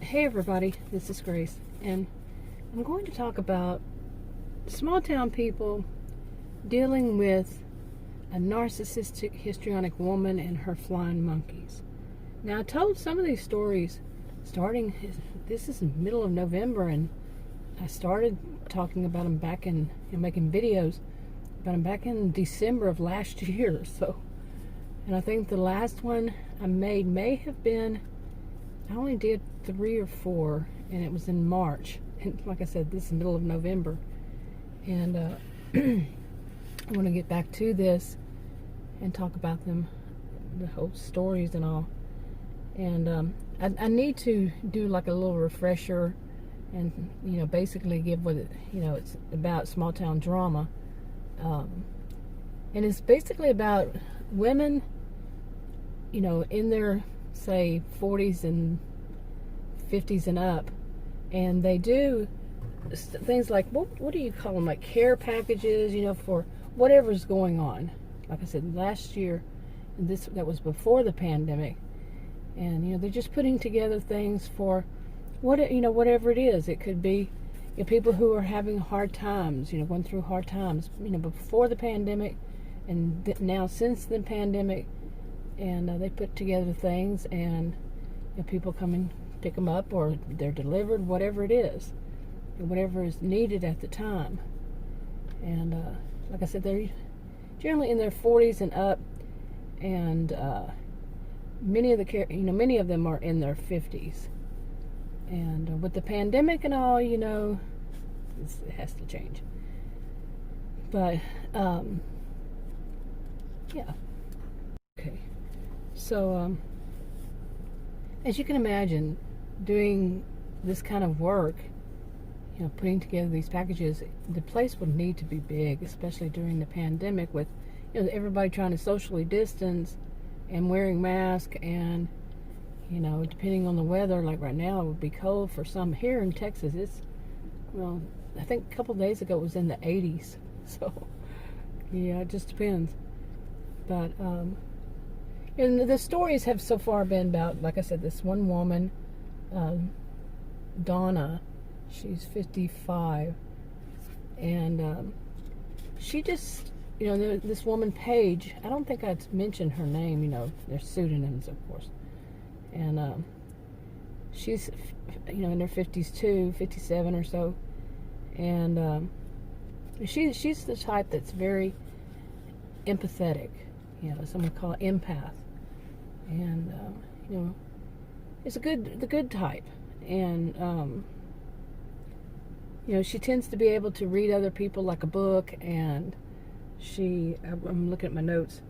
Hey everybody, this is Grace, and I'm going to talk about small town people dealing with a narcissistic, histrionic woman and her flying monkeys. Now, I told some of these stories starting, this is the middle of November, and I started talking about them back in, making videos about them back in December of last year. And I think the last one I made may have been, I only did 3 or 4, and it was in March. And like I said, this is the middle of November. And I want to get back to this and talk about them, the whole stories and all. And I need to do like a little refresher and, basically give what it, it's about small town drama. And it's basically about women, in their, say, 40s and 50s and up, and they do things like, what do you call them, like care packages, for whatever's going on. Like I said, last year, that was before the pandemic, and they're just putting together things for whatever it is. It could be people who are having hard times, going through hard times, before the pandemic, and now since the pandemic. And they put together things, and people come and pick them up, or they're delivered, whatever it is, whatever is needed at the time. And like I said, they're generally in their 40s and up, and many of them are in their 50s. And with the pandemic and all, it has to change. But yeah. Okay. So, as you can imagine, doing this kind of work, putting together these packages, the place would need to be big, especially during the pandemic with, everybody trying to socially distance and wearing masks, and, depending on the weather, like right now, it would be cold for some. Here in Texas, I think a couple of days ago it was in the 80s. So, yeah, it just depends. But, and the stories have so far been about, like I said, this one woman, Donna. She's 55, and she just, this woman Paige. I don't think I'd mentioned her name. They're pseudonyms, of course. And she's, in her 50s too, 57 or so, and she's the type that's very empathetic. Some would call it empath. And, it's the good type. And, she tends to be able to read other people like a book, and I'm looking at my notes,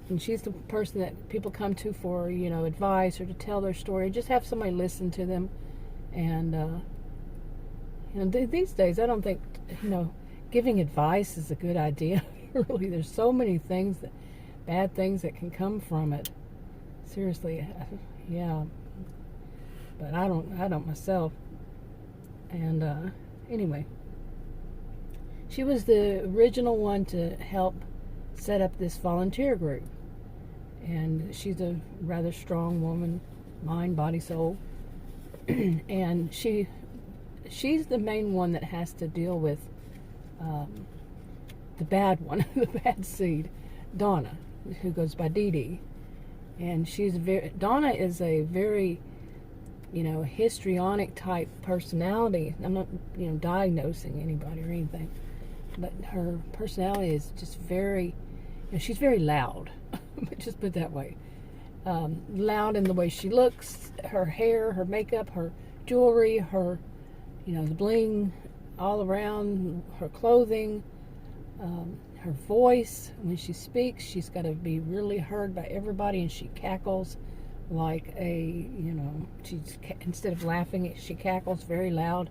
and she's the person that people come to for, advice or to tell their story, just have somebody listen to them. And, these days, I don't think, giving advice is a good idea. Really, there's so many bad things that can come from it. Seriously, yeah. But I don't myself. And anyway, she was the original one to help set up this volunteer group. And she's a rather strong woman, mind, body, soul. And she's the main one that has to deal with the bad one, the bad seed, Donna, who goes by Dee Dee. And Donna is a very, histrionic type personality. I'm not, diagnosing anybody or anything, but her personality is just very, she's very loud. Just put it that way. Loud in the way she looks, her hair, her makeup, her jewelry, her, the bling all around, her clothing, her voice. When she speaks, she's got to be really heard by everybody, and she cackles like a, instead of laughing, she cackles very loud.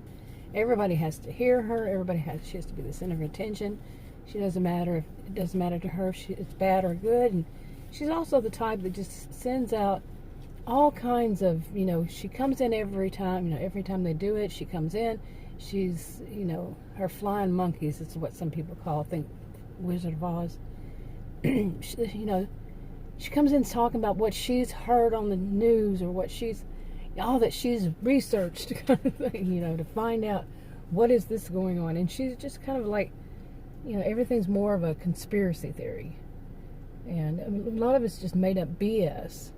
Everybody has to hear her. She has to be the center of attention. It doesn't matter to her if it's bad or good. And she's also the type that just sends out all kinds of, she comes in every time, every time they do it, she comes in. She's, her flying monkeys is what some people call, I think, Wizard of Oz. She comes in talking about what she's heard on the news, or what she's, all that she's researched, kind of thing, to find out what is this going on. And she's just kind of like, everything's more of a conspiracy theory. And a lot of it's just made up BS.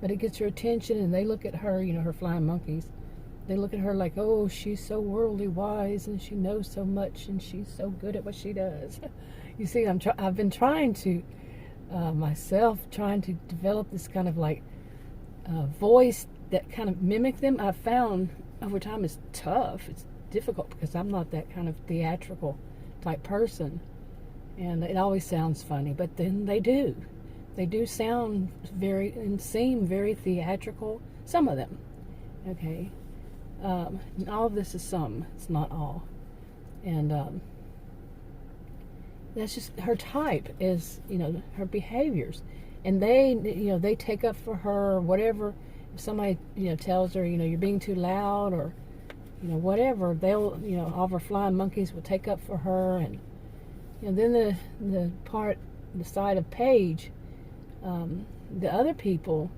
But it gets her attention, and they look at her, her flying monkeys. They look at her like, oh, she's so worldly wise, and she knows so much, and she's so good at what she does. You see, I've been trying to, myself, trying to develop this kind of like voice that kind of mimic them. I've found over time it's tough. It's difficult because I'm not that kind of theatrical type person. And it always sounds funny, but then they do. They do sound very, and seem very theatrical. Some of them, okay? And all of this is some. It's not all. And that's just her type is, her behaviors. And they, they take up for her or whatever. If somebody, tells her, you're being too loud or, whatever, they'll, all of her flying monkeys will take up for her. And, then the side of Paige, the other people,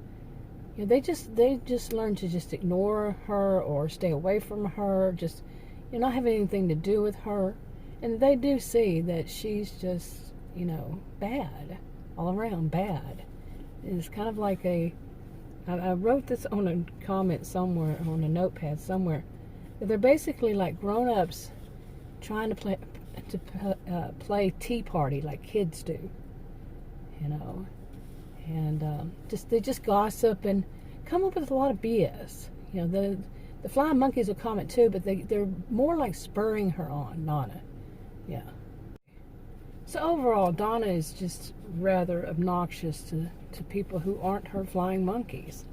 they just learn to just ignore her or stay away from her, just not have anything to do with her. And they do see that she's just, bad, all around bad. It's kind of like I wrote this on a comment somewhere, on a notepad somewhere, that they're basically like grown-ups trying to play tea party like kids do, and they just gossip and come up with a lot of BS. The flying monkeys will comment too, but they're more like spurring her on, Donna. Yeah. So overall, Donna is just rather obnoxious to people who aren't her flying monkeys.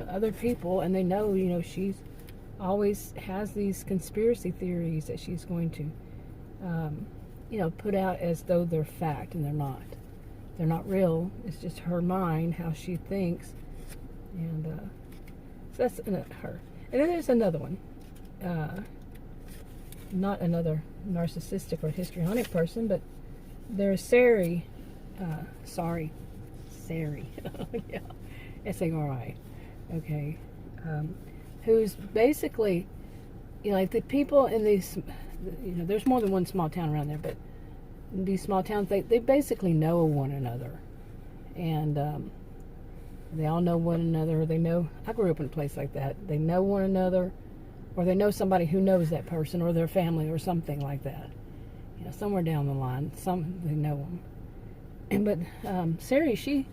Other people, and they know, she's always has these conspiracy theories that she's going to, put out as though they're fact, and they're not. They're not real. It's just her mind, how she thinks. And so that's her. And then there's another one. Not another narcissistic or histrionic person, but there's Sari. Sari. Yeah. S-A-R-I. Okay. Who's basically, like the people in these, there's more than one small town around there, but these small towns, they basically know one another. And they all know one another. They know, I grew up in a place like that. They know one another, or they know somebody who knows that person, or their family, or something like that. Somewhere down the line, they know them. But Sari, she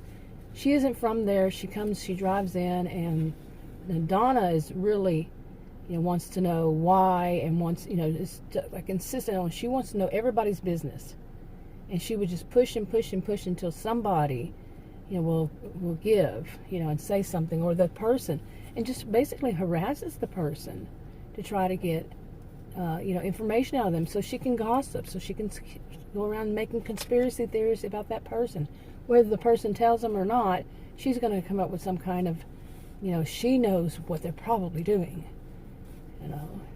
isn't from there. She drives in, and Donna is really, wants to know why, and wants, is like insistent on. She wants to know everybody's business, and she would just push and push and push until somebody, will give, and say something, or the person, and just basically harasses the person to try to get, information out of them so she can gossip, so she can go around making conspiracy theories about that person. Whether the person tells them or not, she's going to come up with some kind of, she knows what they're probably doing.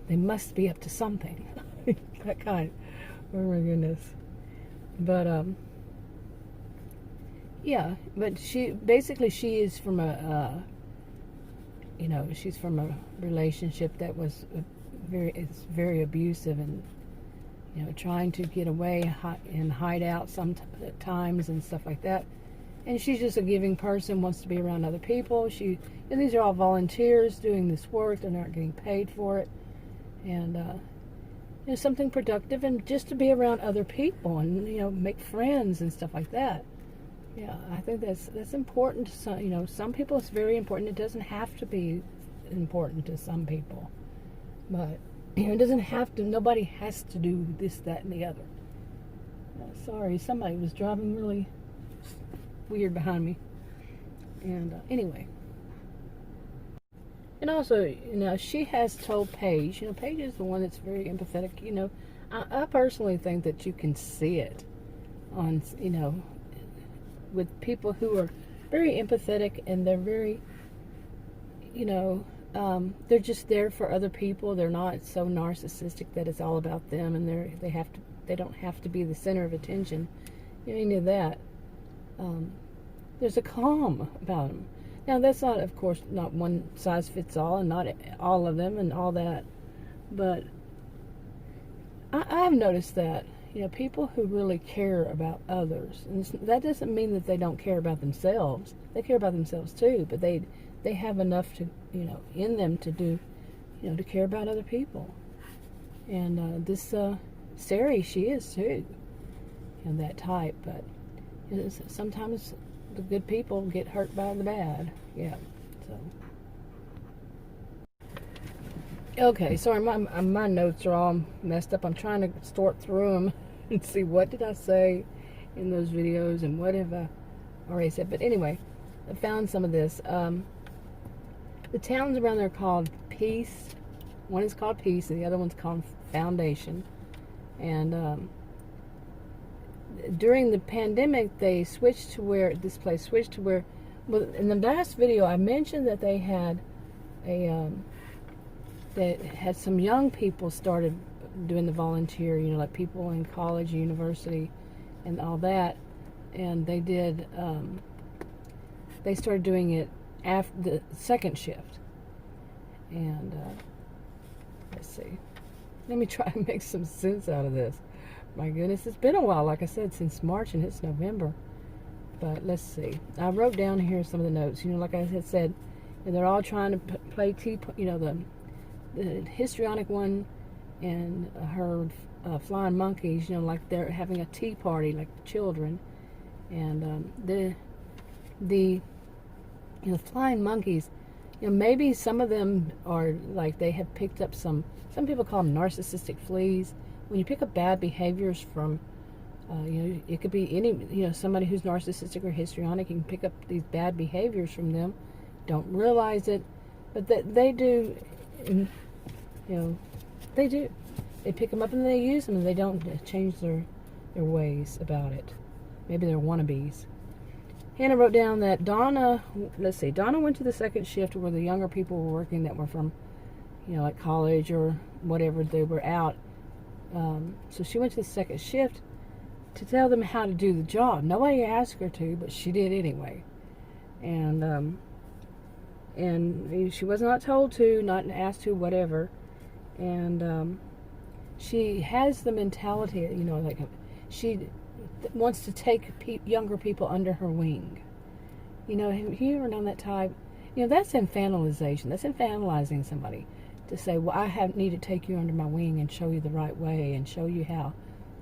They must be up to something. That kind. Oh my goodness. But, yeah, but she is from she's from a relationship that was it's very abusive, and trying to get away and hide out sometimes and stuff like that. And she's just a giving person, wants to be around other people. And these are all volunteers doing this work. They're not getting paid for it, and something productive, and just to be around other people and make friends and stuff like that. Yeah, I think that's important to some. Some people it's very important. It doesn't have to be important to some people. But it doesn't have to. Nobody has to do this, that, and the other. Sorry, somebody was driving really weird behind me. And anyway, and also, she has told Paige. Paige is the one that's very empathetic. I personally think that you can see it on, with people who are very empathetic, and they're very, they're just there for other people. They're not so narcissistic that it's all about them, and they don't have to be the center of attention. Any of that. There's a calm about them. Now, that's not, of course, not one size fits all, and not all of them and all that, but I've noticed that, people who really care about others, and that doesn't mean that they don't care about themselves. They care about themselves too, but they have enough to, in them to do, to care about other people. And this Sari, she is too, that type. But sometimes the good people get hurt by the bad. Yeah. So. Okay, sorry, my notes are all messed up. I'm trying to sort through them and see what did I say in those videos and what have I already said. But anyway, I found some of this. The towns around there are called Peace. One is called Peace, and the other one's called Foundation. And during the pandemic, they switched to where this place switched to where. Well, in the last video, I mentioned that they had that had some young people started doing the volunteer, like people in college, university, and all that. And they did, they started doing it after the second shift. And let's see. Let me try and make some sense out of this. My goodness, it's been a while, like I said, since March, and it's November. But let's see. I wrote down here some of the notes. Like I had said, they're all trying to play the Histrionic one and her flying monkeys, like they're having a tea party, like children. And the flying monkeys, maybe some of them are like they have picked up some people call them narcissistic fleas. When you pick up bad behaviors from, it could be any, somebody who's narcissistic or histrionic, you can pick up these bad behaviors from them, don't realize it, but that they do, they do. They pick them up and they use them, and they don't change their ways about it. Maybe they're wannabes. Hannah wrote down that Donna went to the second shift where the younger people were working that were from, like college or whatever, they were out. So she went to the second shift to tell them how to do the job. Nobody asked her to, but she did anyway. And she was not told to, not asked to, whatever. And she has the mentality, like she wants to take younger people under her wing. Have you ever known that type? That's infantilization. That's infantilizing somebody. To say, well, I need to take you under my wing and show you the right way and show you how.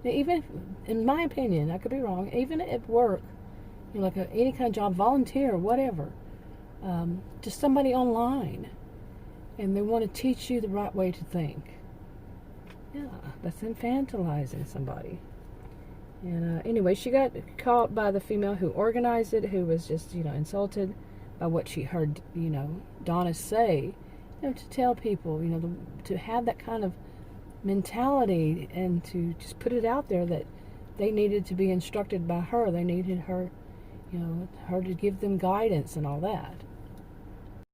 Now, even, in my opinion, I could be wrong, even at work, like any kind of job, volunteer, whatever, just somebody online, and they want to teach you the right way to think. Yeah, that's infantilizing somebody. And anyway, she got caught by the female who organized it, who was just, insulted by what she heard, Donna say. To tell people, to have that kind of mentality and to just put it out there that they needed to be instructed by her. They needed her, her to give them guidance and all that.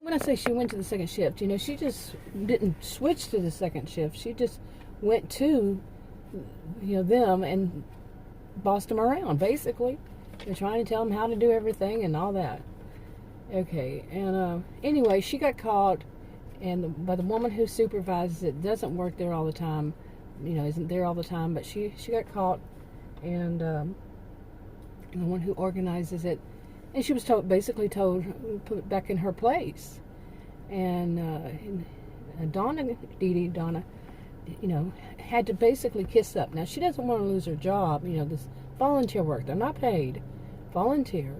When I say she went to the second shift, she just didn't switch to the second shift. She just went to, them and bossed them around, basically. They're trying to tell them how to do everything and all that. Okay, and anyway, she got caught. And by the woman who supervises it, doesn't work there all the time, isn't there all the time, but she got caught, and the one who organizes it, and she was basically told, put it back in her place. And Donna, had to basically kiss up. Now, she doesn't want to lose her job, this volunteer work. They're not paid, volunteer,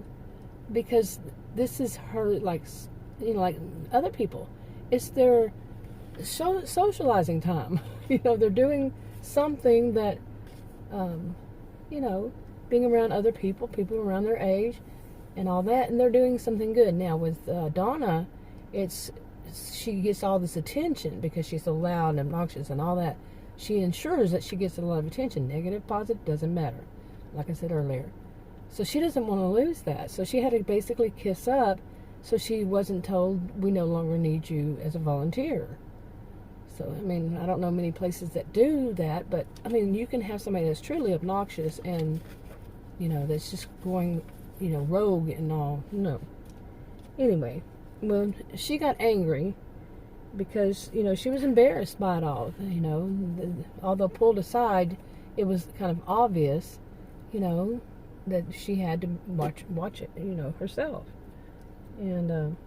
because this is her, like other people. It's their socializing time. They're doing something that, being around other people around their age and all that, and they're doing something good. Now, with Donna, she gets all this attention because she's so loud and obnoxious and all that. She ensures that she gets a lot of attention. Negative, positive, doesn't matter, like I said earlier. So she doesn't want to lose that. So she had to basically kiss up, so she wasn't told, we no longer need you as a volunteer. So, I don't know many places that do that, but, you can have somebody that's truly obnoxious and, that's just going, rogue and all. No. Anyway, well, she got angry because, she was embarrassed by it all. Although pulled aside, it was kind of obvious, that she had to watch it, herself. And,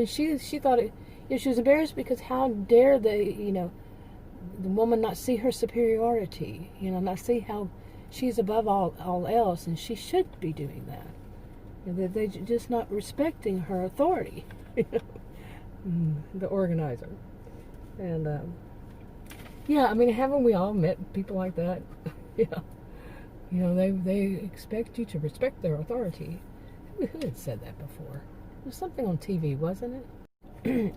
she thought it, she was embarrassed because how dare the woman not see her superiority, not see how she's above all else, and she should be doing that. That they just not respecting her authority, the organizer. And haven't we all met people like that? They expect you to respect their authority. Who had said that before? It was something on TV, wasn't it?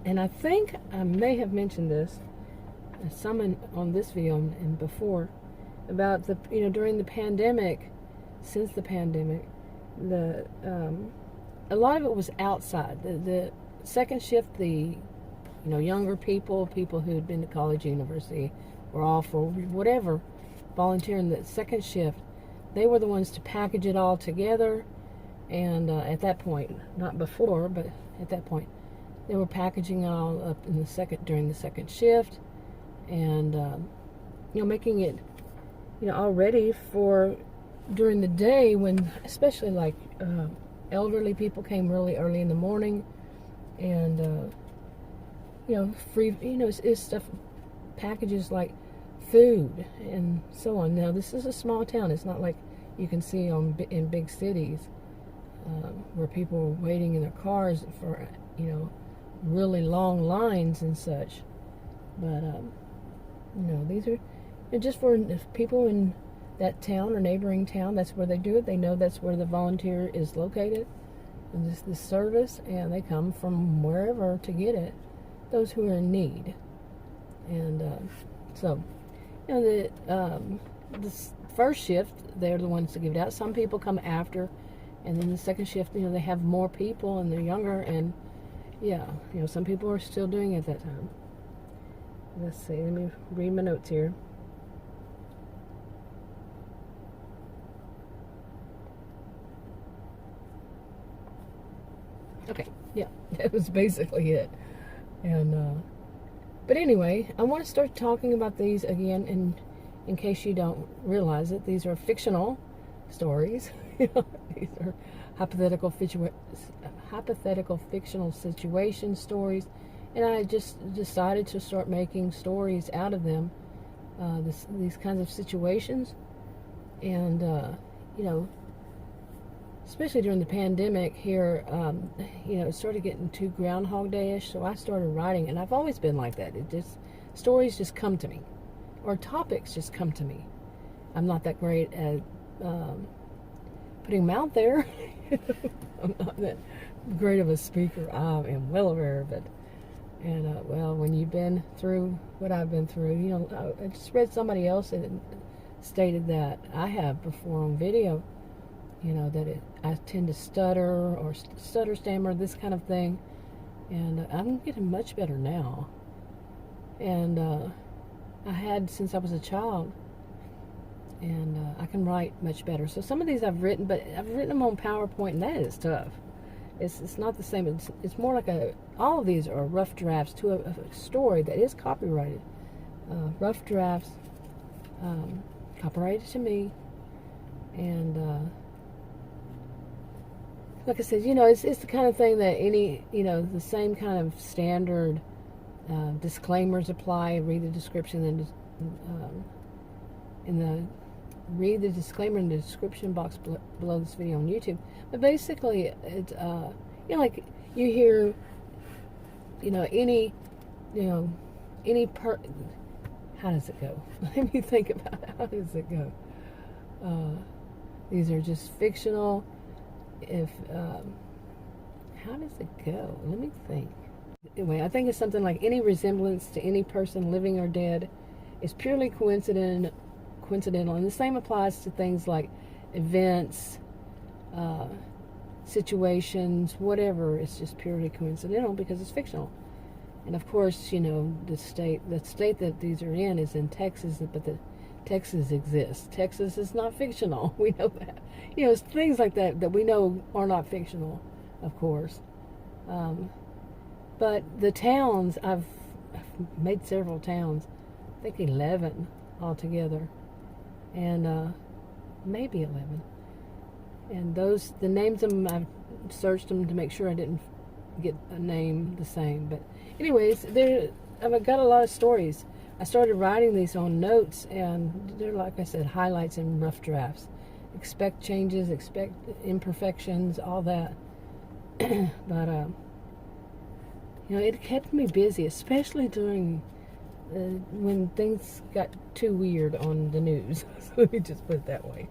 And I think I may have mentioned this on this video and before about the during the pandemic, since the pandemic, a lot of it was outside. The second shift, the younger people who had been to college, university, were all for whatever, volunteering. The second shift, they were the ones to package it all together. And at that point, not before, but at that point, they were packaging it all up during the second shift, and making it all ready for during the day, when especially like elderly people came really early in the morning, and free it's stuff, packages like food and so on. Now this is a small town. It's not like you can see in big cities where people are waiting in their cars for really long lines and such. But these are just for people in that town or neighboring town. That's where they do it. They know that's where the volunteer is located, and this service, and they come from wherever to get it, those who are in need. And so the first shift, they're the ones to give it out. Some people come after, and then the second shift, they have more people and they're younger, and some people are still doing it at that time. Let's see, let me read my notes here. Okay, yeah, that was basically it. And but anyway, I want to start talking about these again, and in case you don't realize it, these are fictional stories. These are hypothetical fictional situation stories, and I just decided to start making stories out of them, these kinds of situations. And especially during the pandemic here, it started getting too Groundhog Day-ish, so I started writing, and I've always been like that. Stories just come to me, or topics just come to me. I'm not that great at putting them out there. I'm not that great of a speaker. I am well aware of it. And when you've been through what I've been through, I just read somebody else and stated that I have before on video, that I tend to stutter or stutter, stammer, this kind of thing. And I'm getting much better now. And I had since I was a child. And I can write much better. So some of these I've written, but I've written them on PowerPoint, and that is tough. It's not the same. It's more like all of these are rough drafts to a story that is copyrighted. Rough drafts, copyrighted to me. And like I said, it's the kind of thing that the same kind of standard disclaimers apply. Read the description read the disclaimer in the description box below this video on YouTube. But basically, it's like you hear, how does it go? Let me think about it. How does it go? These are just fictional. How does it go? Let me think. Anyway, I think it's something like any resemblance to any person living or dead is purely coincidental, and the same applies to things like events, situations, whatever. It's just purely coincidental because it's fictional. And of course, the state that these are in is in Texas, but Texas exists. Texas is not fictional. We know that. It's things like that we know are not fictional, of course. But the towns, I've made several towns, I think 11 altogether, and maybe 11. And the names of them, I've searched them to make sure I didn't get a name the same. But anyways, I've got a lot of stories. I started writing these on notes, and they're, like I said, highlights and rough drafts. Expect changes, expect imperfections, all that. But it kept me busy, especially during when things got too weird on the news. So let me just put it that way.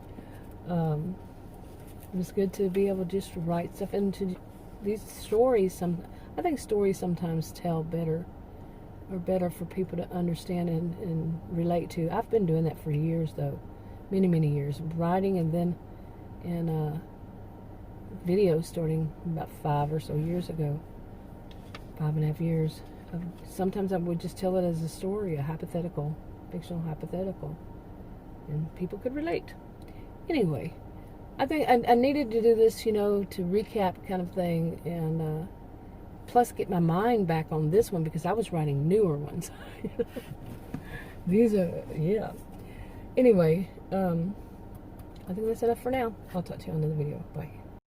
It was good to be able to just write stuff into these stories. I think stories sometimes tell better, or better for people to understand and relate to. I've been doing that for years, though, many years, writing, and then in video starting about 5 or so years ago, 5.5 years. Sometimes I would just tell it as a story, a hypothetical, fictional hypothetical, and people could relate. Anyway, I think I needed to do this, to recap kind of thing, and plus get my mind back on this one, because I was writing newer ones. These are, yeah. Anyway, I think that's enough for now. I'll talk to you on another video. Bye.